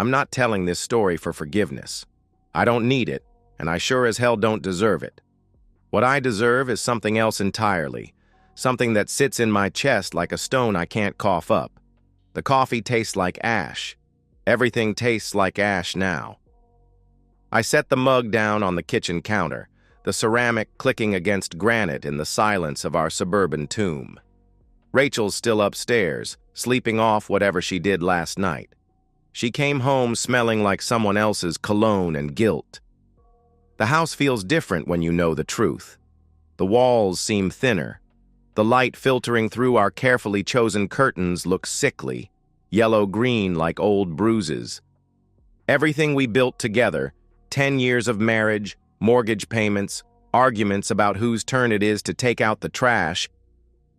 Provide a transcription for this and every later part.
I'm not telling this story for forgiveness. I don't need it, and I sure as hell don't deserve it. What I deserve is something else entirely, something that sits in my chest like a stone I can't cough up. The coffee tastes like ash. Everything tastes like ash now. I set the mug down on the kitchen counter, the ceramic clicking against granite in the silence of our suburban tomb. Rachel's still upstairs, sleeping off whatever she did last night. She came home smelling like someone else's cologne and guilt. The house feels different when you know the truth. The walls seem thinner. The light filtering through our carefully chosen curtains looks sickly, yellow-green like old bruises. Everything we built together, 10 years of marriage, mortgage payments, arguments about whose turn it is to take out the trash,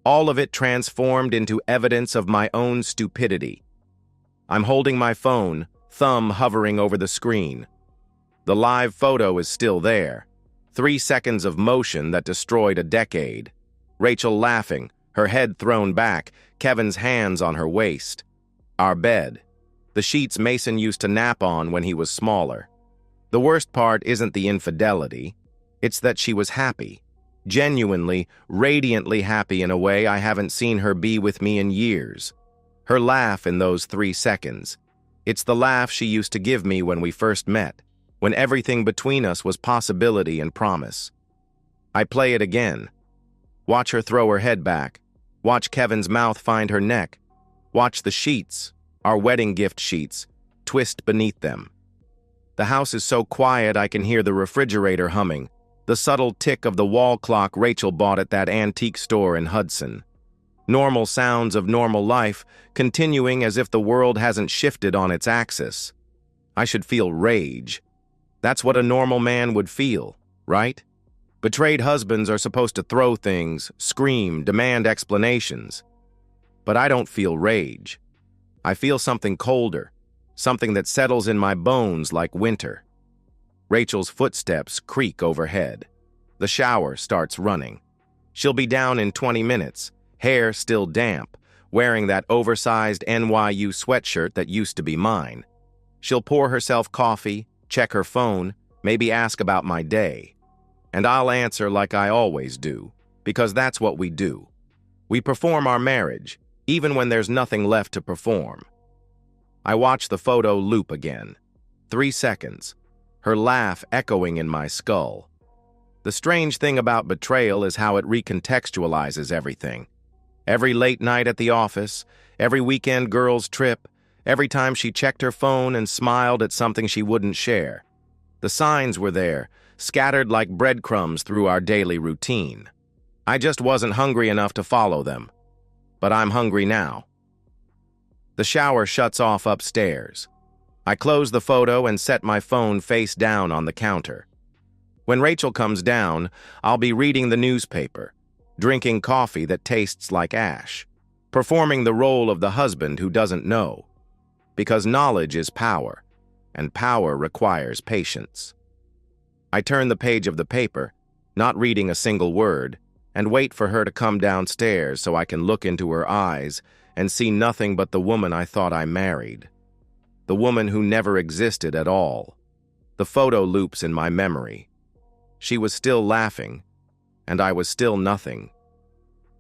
all of it transformed into evidence of my own stupidity. I'm holding my phone, thumb hovering over the screen. The live photo is still there. 3 seconds of motion that destroyed a decade. Rachel laughing, her head thrown back, Kevin's hands on her waist. Our bed. The sheets Mason used to nap on when he was smaller. The worst part isn't the infidelity. It's that she was happy. Genuinely, radiantly happy in a way I haven't seen her be with me in years. Her laugh in those 3 seconds. It's the laugh she used to give me when we first met, when everything between us was possibility and promise. I play it again. Watch her throw her head back. Watch Kevin's mouth find her neck. Watch the sheets, our wedding gift sheets, twist beneath them. The house is so quiet I can hear the refrigerator humming, the subtle tick of the wall clock Rachel bought at that antique store in Hudson. Normal sounds of normal life, continuing as if the world hasn't shifted on its axis. I should feel rage. That's what a normal man would feel, right? Betrayed husbands are supposed to throw things, scream, demand explanations. But I don't feel rage. I feel something colder, something that settles in my bones like winter. Rachel's footsteps creak overhead. The shower starts running. She'll be down in 20 minutes, hair still damp, wearing that oversized NYU sweatshirt that used to be mine. She'll pour herself coffee, check her phone, maybe ask about my day. And I'll answer like I always do, because that's what we do. We perform our marriage, even when there's nothing left to perform. I watch the photo loop again. 3 seconds. Her laugh echoing in my skull. The strange thing about betrayal is how it recontextualizes everything. Every late night at the office, every weekend girls' trip, every time she checked her phone and smiled at something she wouldn't share. The signs were there, scattered like breadcrumbs through our daily routine. I just wasn't hungry enough to follow them. But I'm hungry now. The shower shuts off upstairs. I close the photo and set my phone face down on the counter. When Rachel comes down, I'll be reading the newspaper, drinking coffee that tastes like ash, performing the role of the husband who doesn't know. Because knowledge is power, and power requires patience. I turn the page of the paper, not reading a single word, and wait for her to come downstairs so I can look into her eyes and see nothing but the woman I thought I married. The woman who never existed at all. The photo loops in my memory. She was still laughing, and I was still nothing.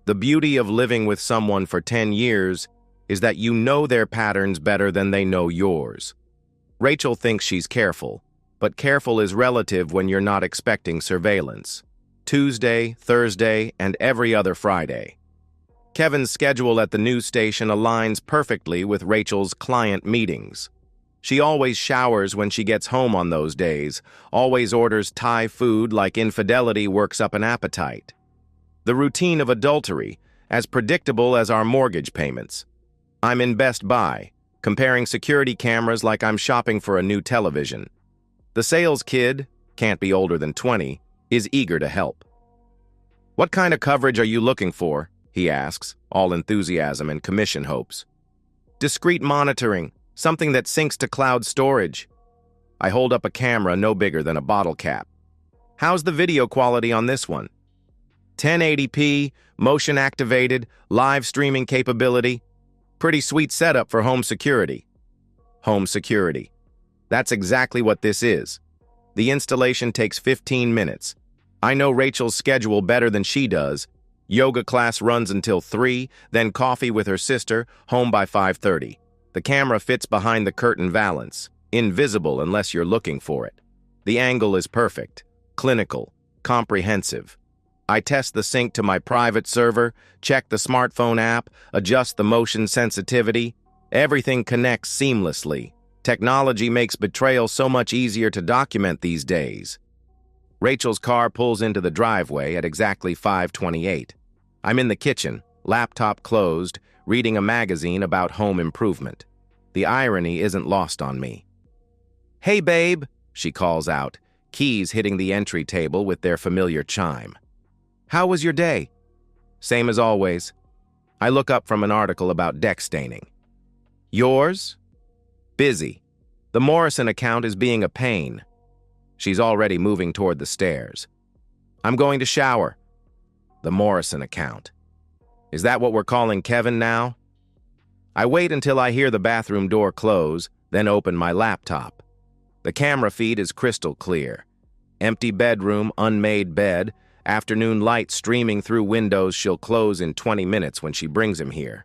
The beauty of living with someone for 10 years is that you know their patterns better than they know yours. Rachel thinks she's careful, but careful is relative when you're not expecting surveillance. Tuesday, Thursday, and every other Friday. Kevin's schedule at the news station aligns perfectly with Rachel's client meetings. She always showers when she gets home on those days, always orders Thai food like infidelity works up an appetite. The routine of adultery, as predictable as our mortgage payments. I'm in Best Buy, comparing security cameras like I'm shopping for a new television. The sales kid, can't be older than 20, is eager to help. "What kind of coverage are you looking for?" he asks, all enthusiasm and commission hopes. "Discrete monitoring, something that syncs to cloud storage." I hold up a camera no bigger than a bottle cap. "How's the video quality on this one?" 1080p, motion activated, live streaming capability. Pretty sweet setup for home security. home security. That's exactly what this is. The installation takes 15 minutes. I know Rachel's schedule better than she does. Yoga class runs until 3, then coffee with her sister, home by 5:30. The camera fits behind the curtain valance, invisible unless you're looking for it. The angle is perfect, clinical, comprehensive. I test the sync to my private server, check the smartphone app, adjust the motion sensitivity. Everything connects seamlessly. Technology makes betrayal so much easier to document these days. Rachel's car pulls into the driveway at exactly 5:28. I'm in the kitchen, laptop closed, reading a magazine about home improvement. The irony isn't lost on me. "Hey, babe," she calls out, keys hitting the entry table with their familiar chime. "How was your day?" "Same as always." I look up from an article about deck staining. "Yours?" "Busy. The Morrison account is being a pain." She's already moving toward the stairs. "I'm going to shower." The Morrison account. Is that what we're calling Kevin now? I wait until I hear the bathroom door close, then open my laptop. The camera feed is crystal clear. Empty bedroom, unmade bed, afternoon light streaming through windows she'll close in 20 minutes when she brings him here.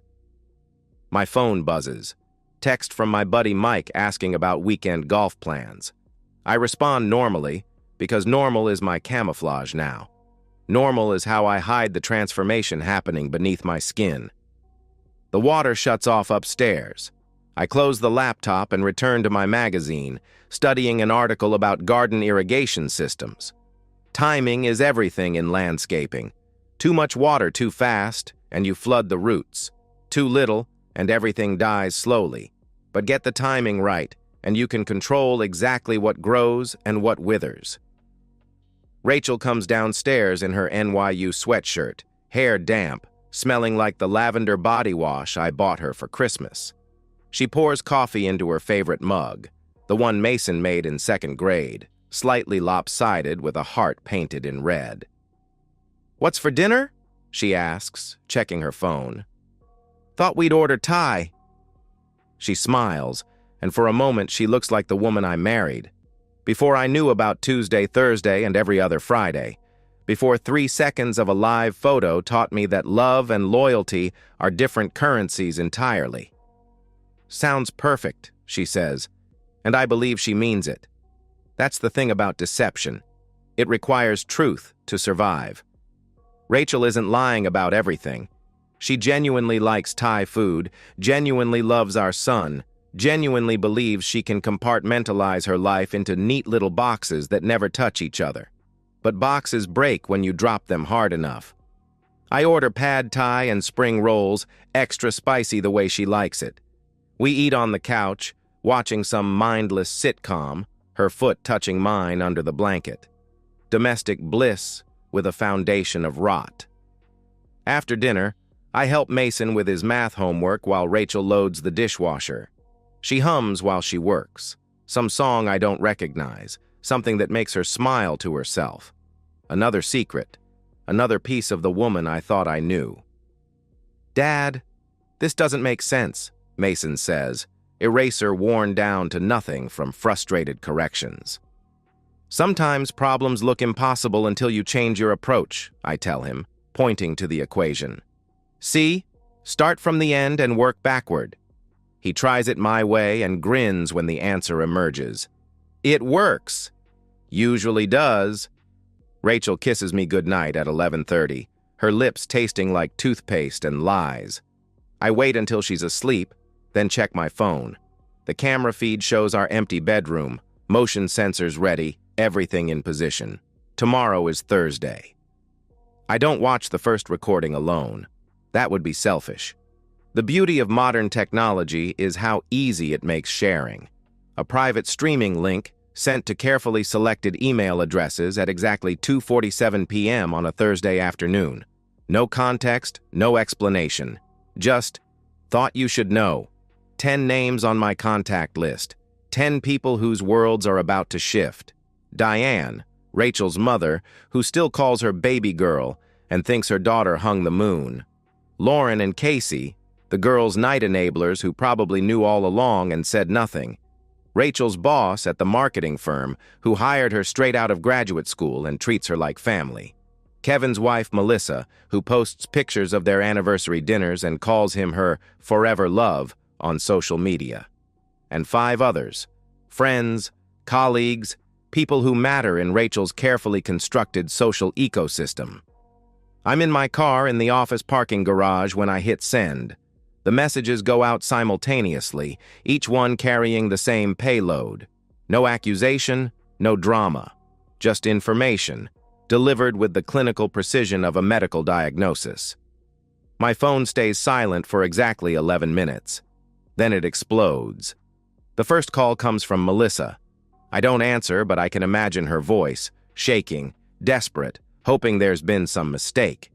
My phone buzzes. Text from my buddy Mike asking about weekend golf plans. I respond normally, because normal is my camouflage now. Normal is how I hide the transformation happening beneath my skin. The water shuts off upstairs. I close the laptop and return to my magazine, studying an article about garden irrigation systems. Timing is everything in landscaping. Too much water too fast, and you flood the roots. Too little, and everything dies slowly. But get the timing right, and you can control exactly what grows and what withers. Rachel comes downstairs in her NYU sweatshirt, hair damp, smelling like the lavender body wash I bought her for Christmas. She pours coffee into her favorite mug, the one Mason made in 2nd grade, slightly lopsided with a heart painted in red. "What's for dinner?" she asks, checking her phone. "Thought we'd order Thai." She smiles, and for a moment she looks like the woman I married. Before I knew about Tuesday, Thursday, and every other Friday. Before 3 seconds of a live photo taught me that love and loyalty are different currencies entirely. "Sounds perfect," she says, and I believe she means it. That's the thing about deception. It requires truth to survive. Rachel isn't lying about everything. She genuinely likes Thai food, genuinely loves our son, genuinely believes she can compartmentalize her life into neat little boxes that never touch each other. But boxes break when you drop them hard enough. I order pad Thai and spring rolls, extra spicy the way she likes it. We eat on the couch, watching some mindless sitcom, her foot touching mine under the blanket. Domestic bliss with a foundation of rot. After dinner, I help Mason with his math homework while Rachel loads the dishwasher. She hums while she works, some song I don't recognize, something that makes her smile to herself. Another secret, another piece of the woman I thought I knew. "Dad, this doesn't make sense," Mason says, eraser worn down to nothing from frustrated corrections. "Sometimes problems look impossible until you change your approach," I tell him, pointing to the equation. "See? Start from the end and work backward." He tries it my way and grins when the answer emerges. "It works." "Usually does." Rachel kisses me goodnight at 11:30, her lips tasting like toothpaste and lies. I wait until she's asleep, then check my phone. The camera feed shows our empty bedroom, motion sensors ready, everything in position. Tomorrow is Thursday. I don't watch the first recording alone. That would be selfish. The beauty of modern technology is how easy it makes sharing. A private streaming link sent to carefully selected email addresses at exactly 2:47 p.m. on a Thursday afternoon. No context, no explanation. Just, thought you should know. 10 names on my contact list. 10 people whose worlds are about to shift. Diane, Rachel's mother, who still calls her baby girl and thinks her daughter hung the moon. Lauren and Casey, The girl's night enablers who probably knew all along and said nothing. Rachel's boss at the marketing firm who hired her straight out of graduate school and treats her like family. Kevin's wife, Melissa, who posts pictures of their anniversary dinners and calls him her forever love on social media. And 5 others, friends, colleagues, people who matter in Rachel's carefully constructed social ecosystem. I'm in my car in the office parking garage when I hit send. The messages go out simultaneously, each one carrying the same payload. No accusation, no drama, just information, delivered with the clinical precision of a medical diagnosis. My phone stays silent for exactly 11 minutes. Then it explodes. The first call comes from Melissa. I don't answer, but I can imagine her voice, shaking, desperate, hoping there's been some mistake.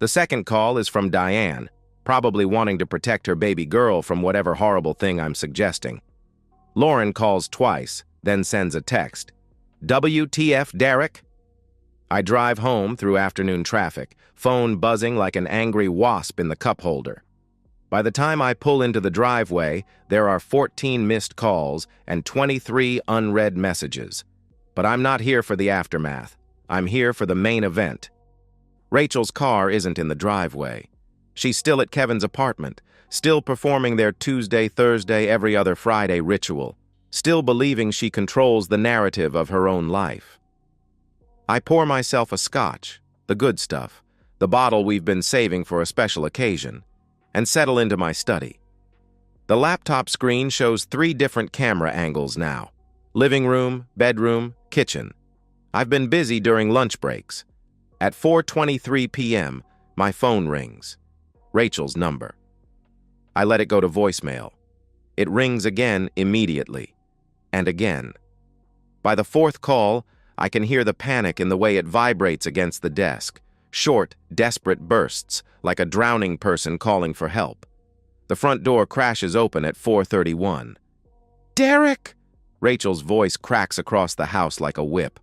The second call is from Diane, probably wanting to protect her baby girl from whatever horrible thing I'm suggesting. Lauren calls twice, then sends a text. WTF, Derek? I drive home through afternoon traffic, phone buzzing like an angry wasp in the cup holder. By the time I pull into the driveway, there are 14 missed calls and 23 unread messages. But I'm not here for the aftermath. I'm here for the main event. Rachel's car isn't in the driveway. She's still at Kevin's apartment, still performing their Tuesday, Thursday, every other Friday ritual, still believing she controls the narrative of her own life. I pour myself a scotch, the good stuff, the bottle we've been saving for a special occasion, and settle into my study. The laptop screen shows 3 different camera angles now: living room, bedroom, kitchen. I've been busy during lunch breaks. At 4:23 p.m., my phone rings. Rachel's number. I let it go to voicemail. It rings again immediately. And again. By the 4th call, I can hear the panic in the way it vibrates against the desk. Short, desperate bursts, like a drowning person calling for help. The front door crashes open at 4:31. Derek! Rachel's voice cracks across the house like a whip.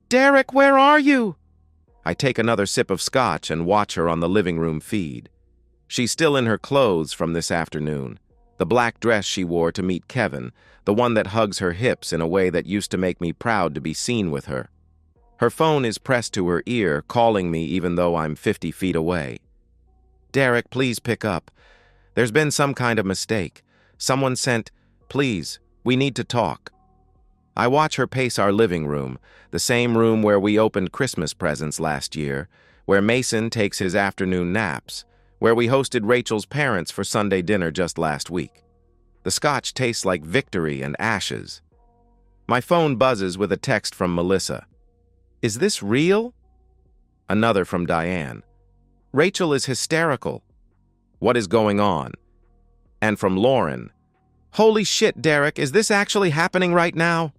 Derek, where are you? I take another sip of scotch and watch her on the living room feed. She's still in her clothes from this afternoon, the black dress she wore to meet Kevin, the one that hugs her hips in a way that used to make me proud to be seen with her. Her phone is pressed to her ear, calling me even though I'm 50 feet away. Derek, please pick up. There's been some kind of mistake. Someone sent, please, we need to talk. I watch her pace our living room, the same room where we opened Christmas presents last year, where Mason takes his afternoon naps, where we hosted Rachel's parents for Sunday dinner just last week. The scotch tastes like victory and ashes. My phone buzzes with a text from Melissa. Is this real? Another from Diane. Rachel is hysterical. What is going on? And from Lauren. Holy shit, Derek, is this actually happening right now?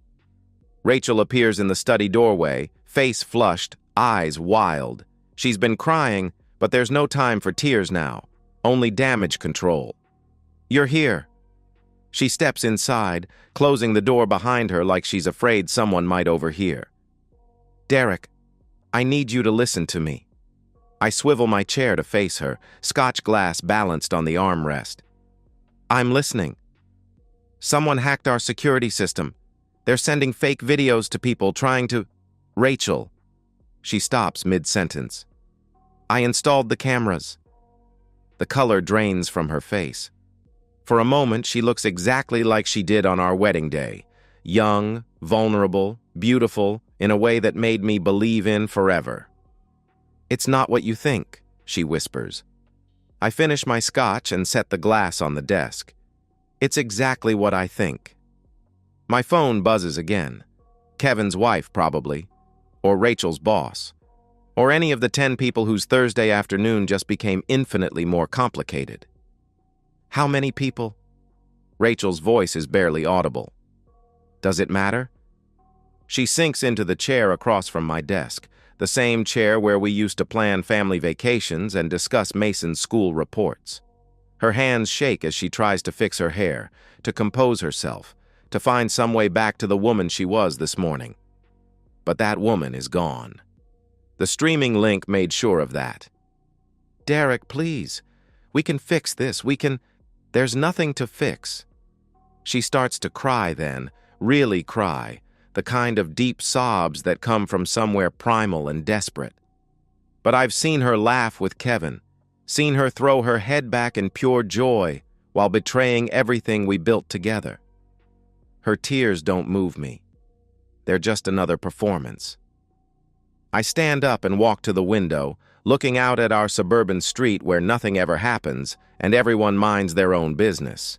Rachel appears in the study doorway, face flushed, eyes wild. She's been crying, but there's no time for tears now, only damage control. You're here. She steps inside, closing the door behind her like she's afraid someone might overhear. Derek, I need you to listen to me. I swivel my chair to face her, scotch glass balanced on the armrest. I'm listening. Someone hacked our security system. They're sending fake videos to people trying to... Rachel. She stops mid-sentence. I installed the cameras. The color drains from her face. For a moment, she looks exactly like she did on our wedding day. Young, vulnerable, beautiful, in a way that made me believe in forever. It's not what you think, she whispers. I finish my scotch and set the glass on the desk. It's exactly what I think. My phone buzzes again. Kevin's wife, probably. Or Rachel's boss. Or any of the 10 people whose Thursday afternoon just became infinitely more complicated. How many people? Rachel's voice is barely audible. Does it matter? She sinks into the chair across from my desk, the same chair where we used to plan family vacations and discuss Mason's school reports. Her hands shake as she tries to fix her hair, to compose herself, to find some way back to the woman she was this morning. But that woman is gone. The streaming link made sure of that. Derek, please. We can fix this. There's nothing to fix. She starts to cry then, really cry, the kind of deep sobs that come from somewhere primal and desperate. But I've seen her laugh with Kevin, seen her throw her head back in pure joy while betraying everything we built together. Her tears don't move me. They're just another performance. I stand up and walk to the window, looking out at our suburban street where nothing ever happens and everyone minds their own business.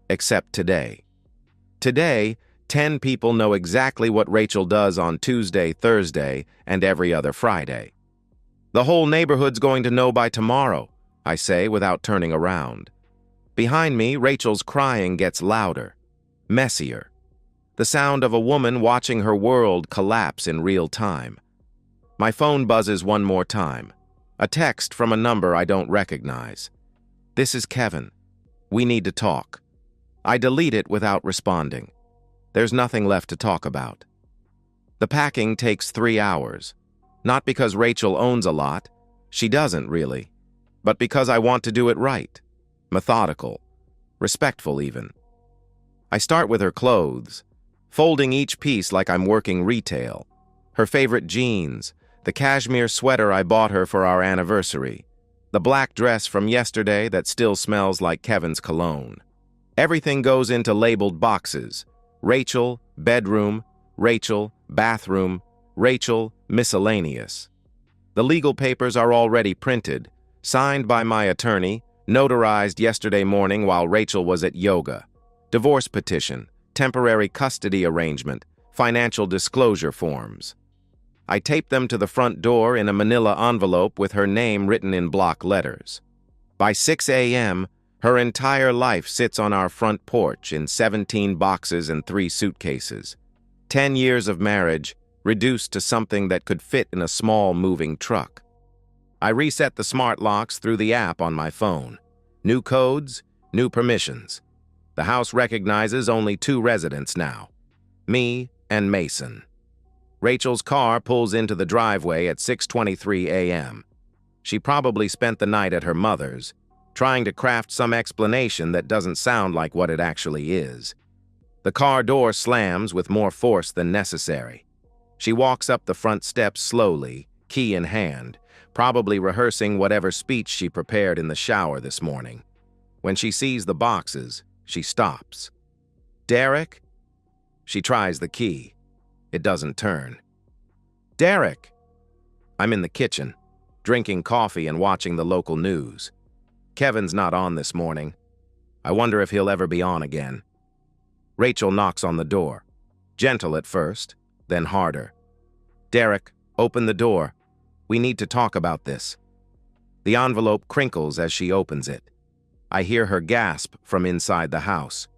Except today. Today, 10 people know exactly what Rachel does on Tuesday, Thursday, and every other Friday. The whole neighborhood's going to know by tomorrow, I say without turning around. Behind me, Rachel's crying gets louder, messier. The sound of a woman watching her world collapse in real time. My phone buzzes one more time. A text from a number I don't recognize. This is Kevin. We need to talk. I delete it without responding. There's nothing left to talk about. The packing takes 3 hours. Not because Rachel owns a lot. She doesn't, really. But because I want to do it right. Methodical. Respectful, even. I start with her clothes, folding each piece like I'm working retail. Her favorite jeans, the cashmere sweater I bought her for our anniversary, the black dress from yesterday that still smells like Kevin's cologne. Everything goes into labeled boxes. Rachel, bedroom, Rachel, bathroom, Rachel, miscellaneous. The legal papers are already printed, signed by my attorney, notarized yesterday morning while Rachel was at yoga. Divorce petition, temporary custody arrangement, financial disclosure forms. I tape them to the front door in a manila envelope with her name written in block letters. By 6 a.m., her entire life sits on our front porch in 17 boxes and 3 suitcases. 10 years of marriage, reduced to something that could fit in a small moving truck. I reset the smart locks through the app on my phone. New codes, new permissions. The house recognizes only 2 residents now, me and Mason. Rachel's car pulls into the driveway at 6:23 a.m. She probably spent the night at her mother's, trying to craft some explanation that doesn't sound like what it actually is. The car door slams with more force than necessary. She walks up the front steps slowly, key in hand, probably rehearsing whatever speech she prepared in the shower this morning. When she sees the boxes, she stops. Derek? She tries the key. It doesn't turn. Derek! I'm in the kitchen, drinking coffee and watching the local news. Kevin's not on this morning. I wonder if he'll ever be on again. Rachel knocks on the door. Gentle at first, then harder. Derek, open the door. We need to talk about this. The envelope crinkles as she opens it. I hear her gasp from inside the house.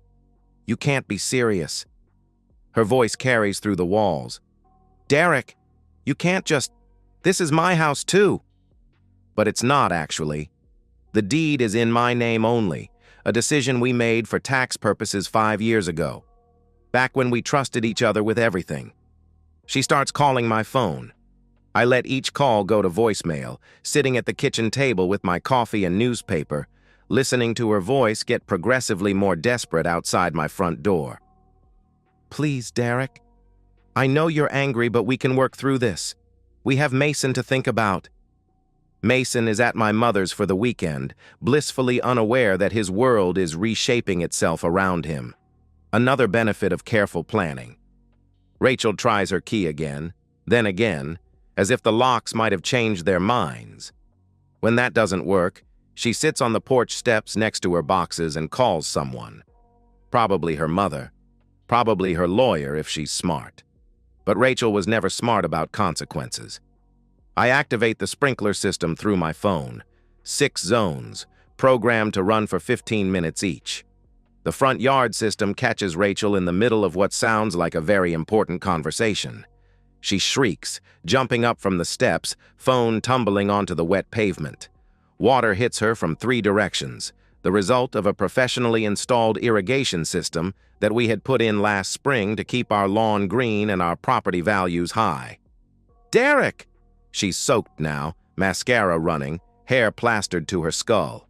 You can't be serious. Her voice carries through the walls. Derek, you can't just... This is my house too. But it's not, actually. The deed is in my name only, a decision we made for tax purposes 5 years ago, back when we trusted each other with everything. She starts calling my phone. I let each call go to voicemail, sitting at the kitchen table with my coffee and newspaper, listening to her voice get progressively more desperate outside my front door. Please, Derek. I know you're angry, but we can work through this. We have Mason to think about. Mason is at my mother's for the weekend, blissfully unaware that his world is reshaping itself around him. Another benefit of careful planning. Rachel tries her key again, then again, as if the locks might have changed their minds. When that doesn't work, she sits on the porch steps next to her boxes and calls someone. Probably her mother. Probably her lawyer if she's smart. But Rachel was never smart about consequences. I activate the sprinkler system through my phone. 6 zones, programmed to run for 15 minutes each. The front yard system catches Rachel in the middle of what sounds like a very important conversation. She shrieks, jumping up from the steps, phone tumbling onto the wet pavement. Water hits her from 3 directions, the result of a professionally installed irrigation system that we had put in last spring to keep our lawn green and our property values high. Derek! She's soaked now, mascara running, hair plastered to her skull.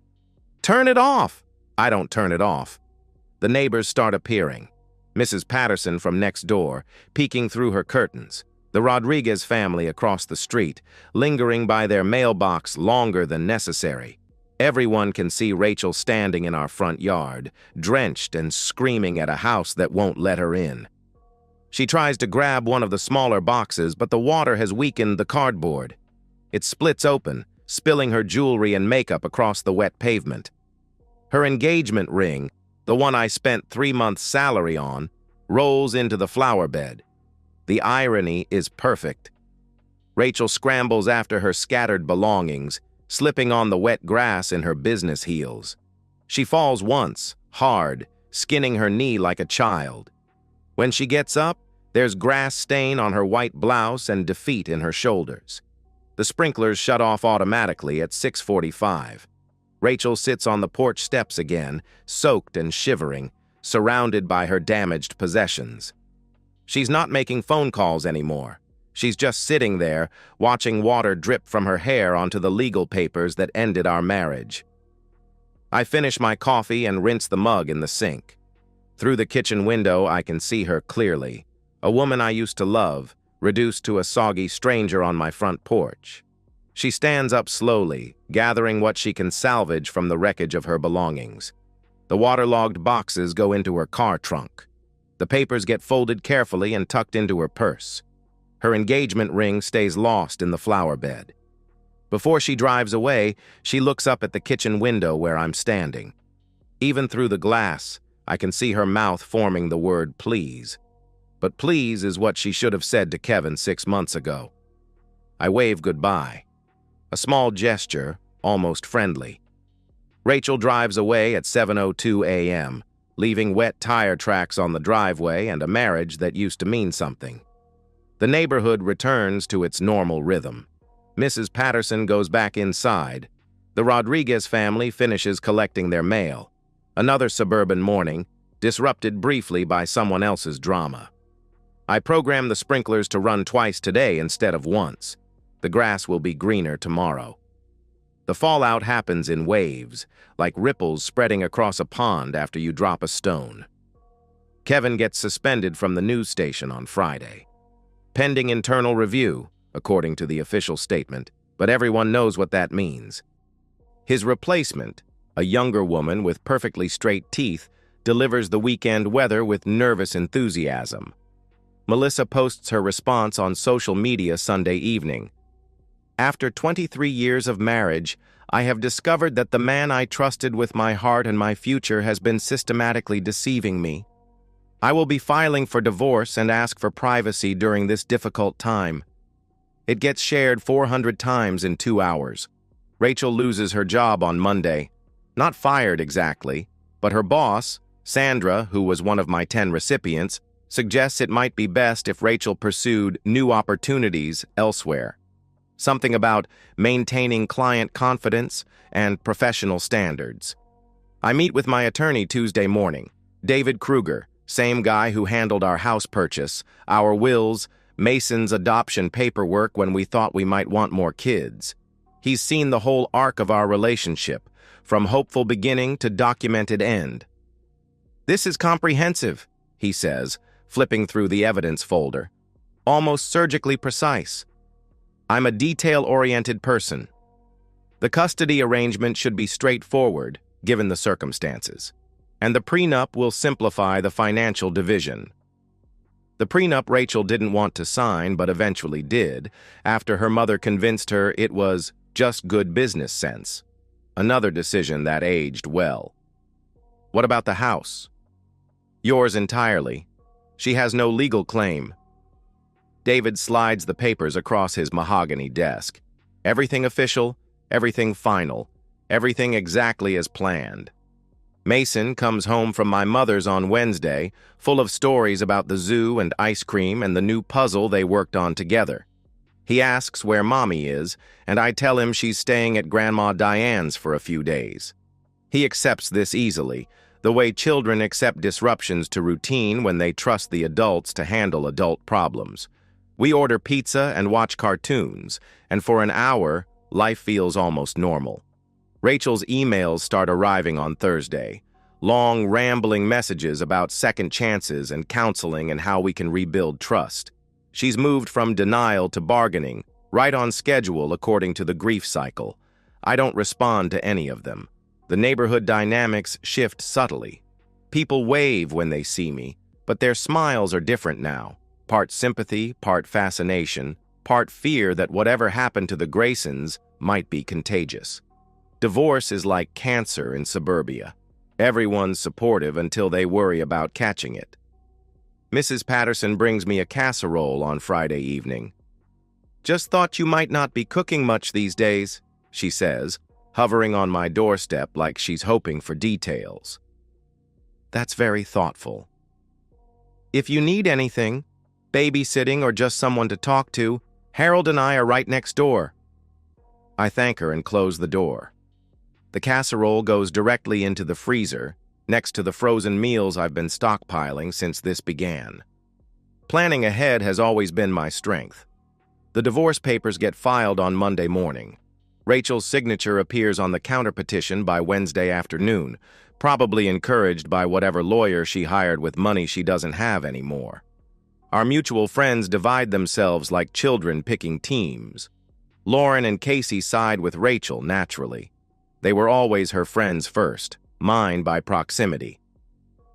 Turn it off! I don't turn it off. The neighbors start appearing. Mrs. Patterson from next door, peeking through her curtains. The Rodriguez family across the street, lingering by their mailbox longer than necessary. Everyone can see Rachel standing in our front yard, drenched and screaming at a house that won't let her in. She tries to grab one of the smaller boxes, but the water has weakened the cardboard. It splits open, spilling her jewelry and makeup across the wet pavement. Her engagement ring, the one I spent 3 months' salary on, rolls into the flower bed. The irony is perfect. Rachel scrambles after her scattered belongings, slipping on the wet grass in her business heels. She falls once, hard, skinning her knee like a child. When she gets up, there's grass stain on her white blouse and defeat in her shoulders. The sprinklers shut off automatically at 6:45. Rachel sits on the porch steps again, soaked and shivering, surrounded by her damaged possessions. She's not making phone calls anymore. She's just sitting there, watching water drip from her hair onto the legal papers that ended our marriage. I finish my coffee and rinse the mug in the sink. Through the kitchen window, I can see her clearly, a woman I used to love, reduced to a soggy stranger on my front porch. She stands up slowly, gathering what she can salvage from the wreckage of her belongings. The waterlogged boxes go into her car trunk. The papers get folded carefully and tucked into her purse. Her engagement ring stays lost in the flower bed. Before she drives away, she looks up at the kitchen window where I'm standing. Even through the glass, I can see her mouth forming the word please. But please is what she should have said to Kevin 6 months ago. I wave goodbye. A small gesture, almost friendly. Rachel drives away at 7:02 a.m., leaving wet tire tracks on the driveway and a marriage that used to mean something. The neighborhood returns to its normal rhythm. Mrs. Patterson goes back inside. The Rodriguez family finishes collecting their mail. Another suburban morning, disrupted briefly by someone else's drama. I program the sprinklers to run twice today instead of once. The grass will be greener tomorrow. The fallout happens in waves, like ripples spreading across a pond after you drop a stone. Kevin gets suspended from the news station on Friday. Pending internal review, according to the official statement, but everyone knows what that means. His replacement, a younger woman with perfectly straight teeth, delivers the weekend weather with nervous enthusiasm. Melissa posts her response on social media Sunday evening. After 23 years of marriage, I have discovered that the man I trusted with my heart and my future has been systematically deceiving me. I will be filing for divorce and ask for privacy during this difficult time. It gets shared 400 times in 2 hours. Rachel loses her job on Monday. Not fired exactly, but her boss, Sandra, who was one of my 10 recipients, suggests it might be best if Rachel pursued new opportunities elsewhere. Something about maintaining client confidence and professional standards. I meet with my attorney Tuesday morning, David Kruger, same guy who handled our house purchase, our wills, Mason's adoption paperwork when we thought we might want more kids. He's seen the whole arc of our relationship, from hopeful beginning to documented end. This is comprehensive, he says, flipping through the evidence folder. Almost surgically precise. I'm a detail-oriented person. The custody arrangement should be straightforward, given the circumstances, and the prenup will simplify the financial division. The prenup Rachel didn't want to sign but eventually did, after her mother convinced her it was just good business sense. Another decision that aged well. What about the house? Yours entirely. She has no legal claim. David slides the papers across his mahogany desk. Everything official, everything final, everything exactly as planned. Mason comes home from my mother's on Wednesday, full of stories about the zoo and ice cream and the new puzzle they worked on together. He asks where Mommy is, and I tell him she's staying at Grandma Diane's for a few days. He accepts this easily, the way children accept disruptions to routine when they trust the adults to handle adult problems. We order pizza and watch cartoons, and for an hour, life feels almost normal. Rachel's emails start arriving on Thursday. Long, rambling messages about second chances and counseling and how we can rebuild trust. She's moved from denial to bargaining, right on schedule according to the grief cycle. I don't respond to any of them. The neighborhood dynamics shift subtly. People wave when they see me, but their smiles are different now. Part sympathy, part fascination, part fear that whatever happened to the Graysons might be contagious. Divorce is like cancer in suburbia. Everyone's supportive until they worry about catching it. Mrs. Patterson brings me a casserole on Friday evening. "Just thought you might not be cooking much these days," she says, hovering on my doorstep like she's hoping for details. That's very thoughtful. "If you need anything, babysitting or just someone to talk to, Harold and I are right next door." I thank her and close the door. The casserole goes directly into the freezer, next to the frozen meals I've been stockpiling since this began. Planning ahead has always been my strength. The divorce papers get filed on Monday morning. Rachel's signature appears on the counterpetition by Wednesday afternoon, probably encouraged by whatever lawyer she hired with money she doesn't have anymore. Our mutual friends divide themselves like children picking teams. Lauren and Casey side with Rachel, naturally. They were always her friends first, mine by proximity.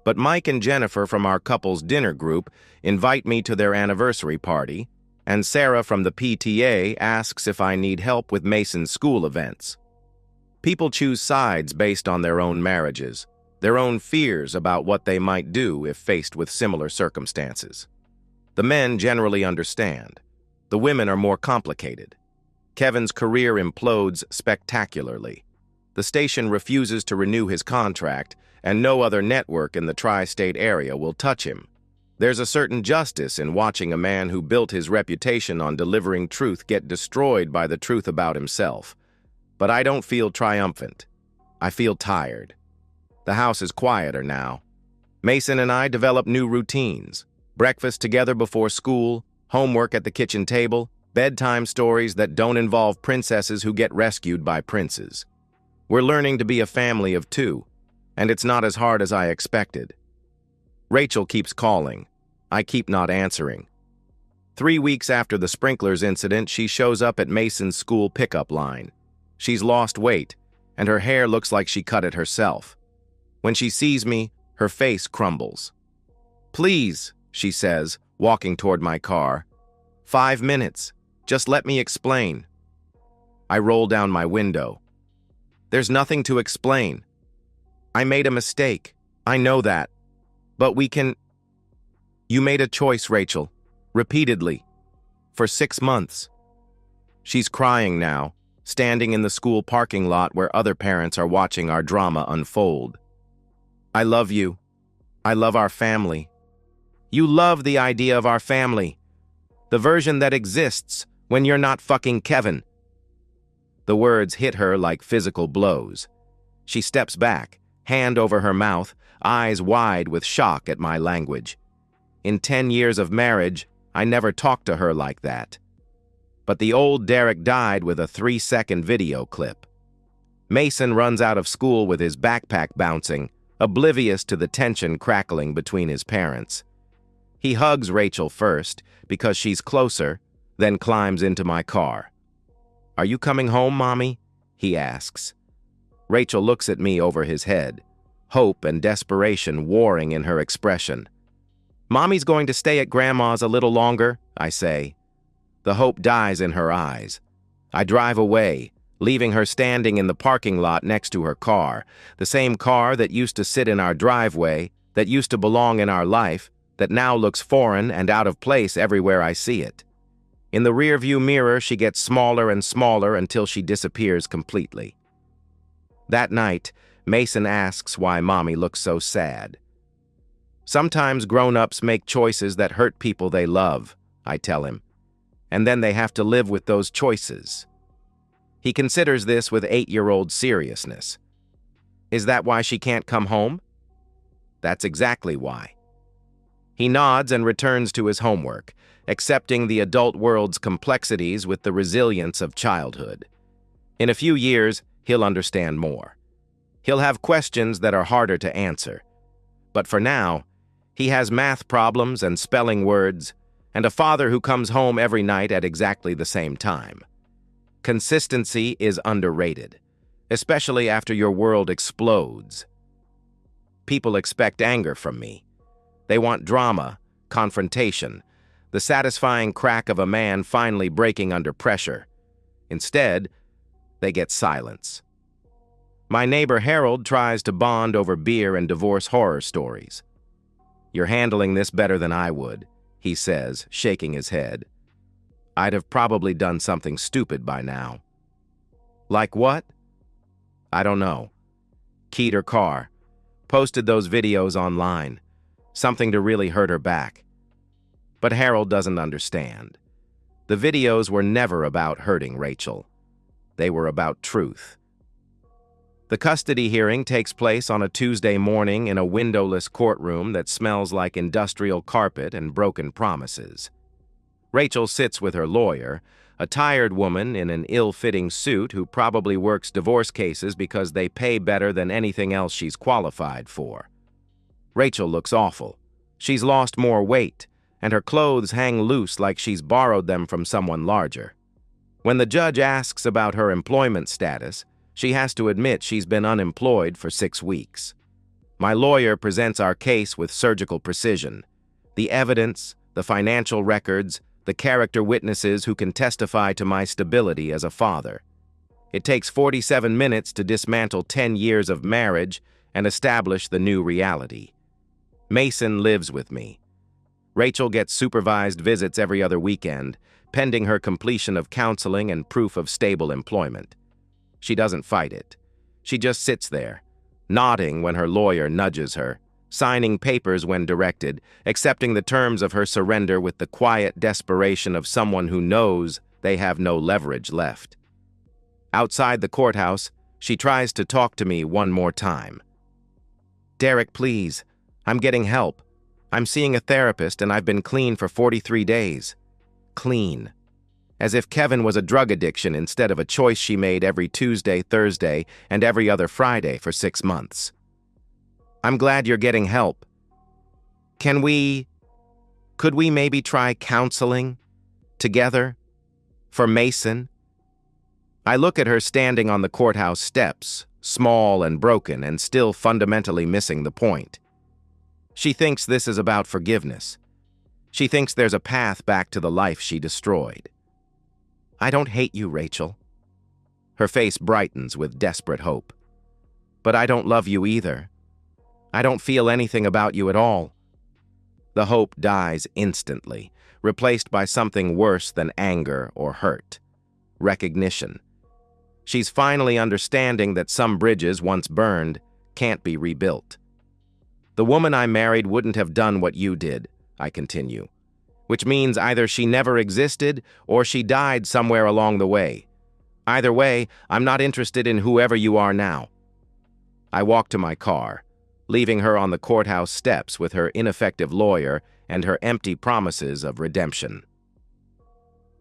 But Mike and Jennifer from our couple's dinner group invite me to their anniversary party, and Sarah from the PTA asks if I need help with Mason's school events. People choose sides based on their own marriages, their own fears about what they might do if faced with similar circumstances. The men generally understand. The women are more complicated. Kevin's career implodes spectacularly. The station refuses to renew his contract, and no other network in the tri-state area will touch him. There's a certain justice in watching a man who built his reputation on delivering truth get destroyed by the truth about himself. But I don't feel triumphant. I feel tired. The house is quieter now. Mason and I develop new routines. Breakfast together before school, homework at the kitchen table, bedtime stories that don't involve princesses who get rescued by princes. We're learning to be a family of two, and it's not as hard as I expected. Rachel keeps calling. I keep not answering. 3 weeks after the sprinklers incident, she shows up at Mason's school pickup line. She's lost weight, and her hair looks like she cut it herself. When she sees me, her face crumbles. "Please," she says, walking toward my car. 5 minutes. Just let me explain." I roll down my window. "There's nothing to explain. I made a mistake. I know that. But we can—" "You made a choice, Rachel. Repeatedly. For 6 months." She's crying now, standing in the school parking lot where other parents are watching our drama unfold. "I love you. I love our family." "You love the idea of our family. The version that exists when you're not fucking Kevin." The words hit her like physical blows. She steps back, hand over her mouth, eyes wide with shock at my language. In 10 years of marriage, I never talked to her like that. But the old Derek died with a 3-second video clip. Mason runs out of school with his backpack bouncing, oblivious to the tension crackling between his parents. He hugs Rachel first, because she's closer, then climbs into my car. "Are you coming home, Mommy?" he asks. Rachel looks at me over his head, hope and desperation warring in her expression. "Mommy's going to stay at Grandma's a little longer," I say. The hope dies in her eyes. I drive away, leaving her standing in the parking lot next to her car, the same car that used to sit in our driveway, that used to belong in our life, that now looks foreign and out of place everywhere I see it. In the rearview mirror, she gets smaller and smaller until she disappears completely. That night, Mason asks why Mommy looks so sad. "Sometimes grown-ups make choices that hurt people they love," I tell him, "and then they have to live with those choices." He considers this with 8-year-old seriousness. "Is that why she can't come home?" "That's exactly why." He nods and returns to his homework, accepting the adult world's complexities with the resilience of childhood. In a few years, he'll understand more. He'll have questions that are harder to answer. But for now, he has math problems and spelling words, and a father who comes home every night at exactly the same time. Consistency is underrated, especially after your world explodes. People expect anger from me. They want drama, confrontation, the satisfying crack of a man finally breaking under pressure. Instead, they get silence. My neighbor Harold tries to bond over beer and divorce horror stories. "You're handling this better than I would," he says, shaking his head. "I'd have probably done something stupid by now." "Like what?" "I don't know. Keyed her car. Posted those videos online. Something to really hurt her back." But Harold doesn't understand. The videos were never about hurting Rachel. They were about truth. The custody hearing takes place on a Tuesday morning in a windowless courtroom that smells like industrial carpet and broken promises. Rachel sits with her lawyer, a tired woman in an ill-fitting suit who probably works divorce cases because they pay better than anything else she's qualified for. Rachel looks awful. She's lost more weight, and her clothes hang loose like she's borrowed them from someone larger. When the judge asks about her employment status, she has to admit she's been unemployed for 6 weeks. My lawyer presents our case with surgical precision. The evidence, the financial records, the character witnesses who can testify to my stability as a father. It takes 47 minutes to dismantle 10 years of marriage and establish the new reality. Mason lives with me. Rachel gets supervised visits every other weekend, pending her completion of counseling and proof of stable employment. She doesn't fight it. She just sits there, nodding when her lawyer nudges her, signing papers when directed, accepting the terms of her surrender with the quiet desperation of someone who knows they have no leverage left. Outside the courthouse, she tries to talk to me one more time. "Derek, please. I'm getting help. I'm seeing a therapist and I've been clean for 43 days. Clean. As if Kevin was a drug addiction instead of a choice she made every Tuesday, Thursday, and every other Friday for 6 months. I'm glad you're getting help. Could we maybe try counseling? Together? For Mason?" I look at her standing on the courthouse steps, small and broken and still fundamentally missing the point. She thinks this is about forgiveness. She thinks there's a path back to the life she destroyed. "I don't hate you, Rachel." Her face brightens with desperate hope. "But I don't love you either. I don't feel anything about you at all." The hope dies instantly, replaced by something worse than anger or hurt. Recognition. She's finally understanding that some bridges, once burned, can't be rebuilt. "The woman I married wouldn't have done what you did," I continue, "which means either she never existed or she died somewhere along the way. Either way, I'm not interested in whoever you are now." I walk to my car, leaving her on the courthouse steps with her ineffective lawyer and her empty promises of redemption.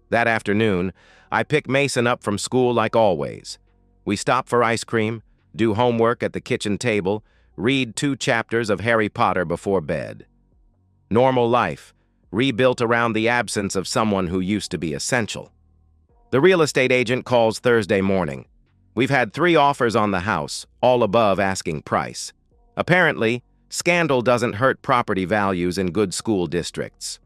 That afternoon, I pick Mason up from school like always. We stop for ice cream, do homework at the kitchen table, read 2 chapters of Harry Potter before bed. Normal life, rebuilt around the absence of someone who used to be essential. The real estate agent calls Thursday morning. We've had 3 offers on the house, all above asking price. Apparently, scandal doesn't hurt property values in good school districts.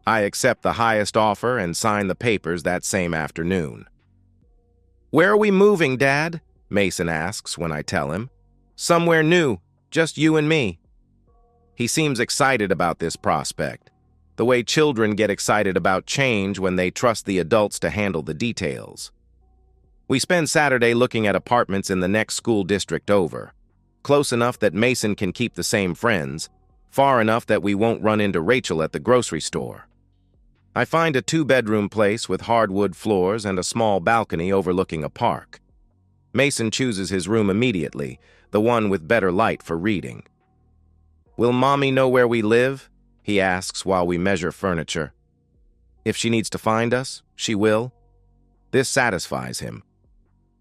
I accept the highest offer and sign the papers that same afternoon. "Where are we moving, Dad?" Mason asks when I tell him. "Somewhere new, just you and me." He seems excited about this prospect, the way children get excited about change when they trust the adults to handle the details. We spend Saturday looking at apartments in the next school district over, close enough that Mason can keep the same friends, far enough that we won't run into Rachel at the grocery store. I find a 2-bedroom place with hardwood floors and a small balcony overlooking a park. Mason chooses his room immediately, the one with better light for reading. "Will Mommy know where we live?" he asks while we measure furniture. "If she needs to find us, she will." This satisfies him.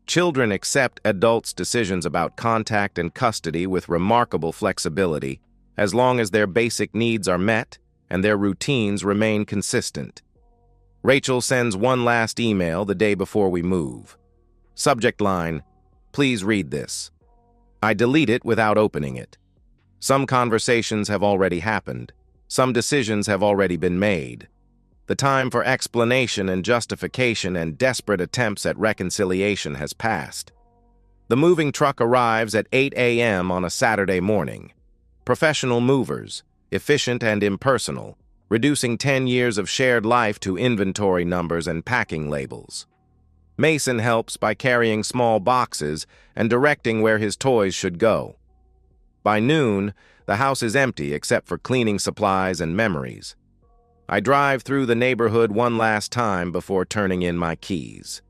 Children accept adults' decisions about contact and custody with remarkable flexibility, as long as their basic needs are met and their routines remain consistent. Rachel sends one last email the day before we move. Subject line, "Please read this." I delete it without opening it. Some conversations have already happened. Some decisions have already been made. The time for explanation and justification and desperate attempts at reconciliation has passed. The moving truck arrives at 8 a.m. on a Saturday morning. Professional movers, efficient and impersonal, reducing 10 years of shared life to inventory numbers and packing labels. Mason helps by carrying small boxes and directing where his toys should go. By noon, the house is empty except for cleaning supplies and memories. I drive through the neighborhood one last time before turning in my keys.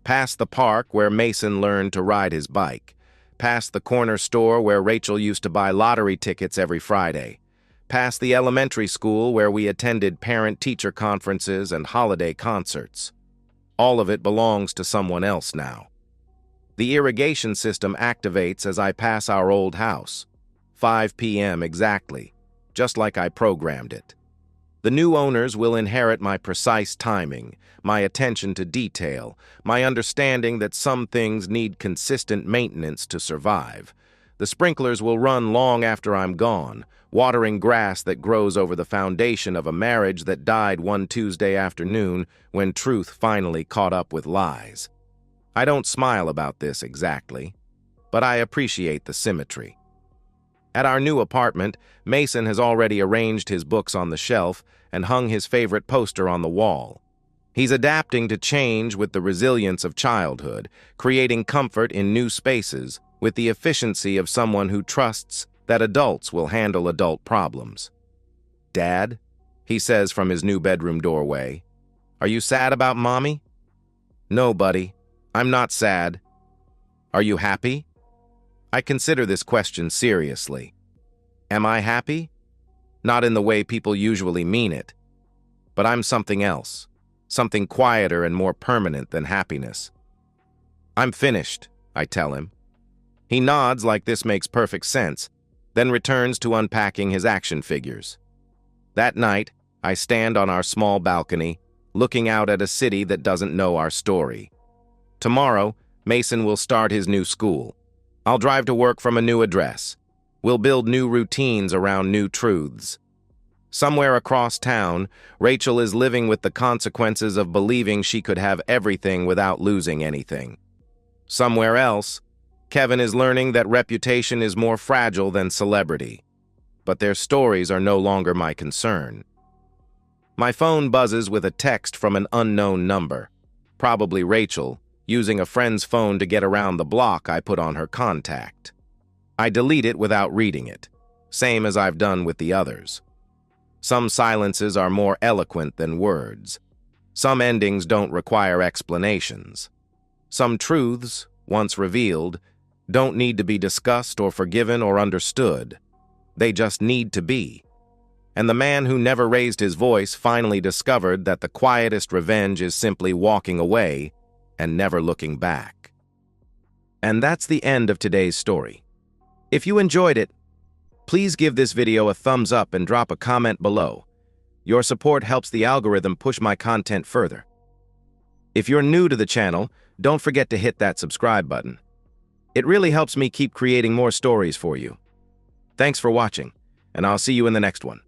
Past the park where Mason learned to ride his bike. Past the corner store where Rachel used to buy lottery tickets every Friday. Past the elementary school where we attended parent-teacher conferences and holiday concerts. All of it belongs to someone else now. The irrigation system activates as I pass our old house. 5 p.m. exactly, just like I programmed it. The new owners will inherit my precise timing, my attention to detail, my understanding that some things need consistent maintenance to survive. The sprinklers will run long after I'm gone, watering grass that grows over the foundation of a marriage that died one Tuesday afternoon when truth finally caught up with lies. I don't smile about this exactly, but I appreciate the symmetry. At our new apartment, Mason has already arranged his books on the shelf and hung his favorite poster on the wall. He's adapting to change with the resilience of childhood, creating comfort in new spaces with the efficiency of someone who trusts that adults will handle adult problems. "Dad," he says from his new bedroom doorway, "are you sad about Mommy?" "No, buddy, I'm not sad." "Are you happy?" I consider this question seriously. Am I happy? Not in the way people usually mean it. But I'm something else, something quieter and more permanent than happiness. "I'm finished," I tell him. He nods like this makes perfect sense, then returns to unpacking his action figures. That night, I stand on our small balcony, looking out at a city that doesn't know our story. Tomorrow, Mason will start his new school. I'll drive to work from a new address. We'll build new routines around new truths. Somewhere across town, Rachel is living with the consequences of believing she could have everything without losing anything. Somewhere else, Kevin is learning that reputation is more fragile than celebrity. But their stories are no longer my concern. My phone buzzes with a text from an unknown number, probably Rachel, using a friend's phone to get around the block I put on her contact. I delete it without reading it, same as I've done with the others. Some silences are more eloquent than words. Some endings don't require explanations. Some truths, once revealed, don't need to be discussed or forgiven or understood. They just need to be. And the man who never raised his voice finally discovered that the quietest revenge is simply walking away and never looking back. And that's the end of today's story. If you enjoyed it, please give this video a thumbs up and drop a comment below. Your support helps the algorithm push my content further. If you're new to the channel, don't forget to hit that subscribe button. It really helps me keep creating more stories for you. Thanks for watching, and I'll see you in the next one.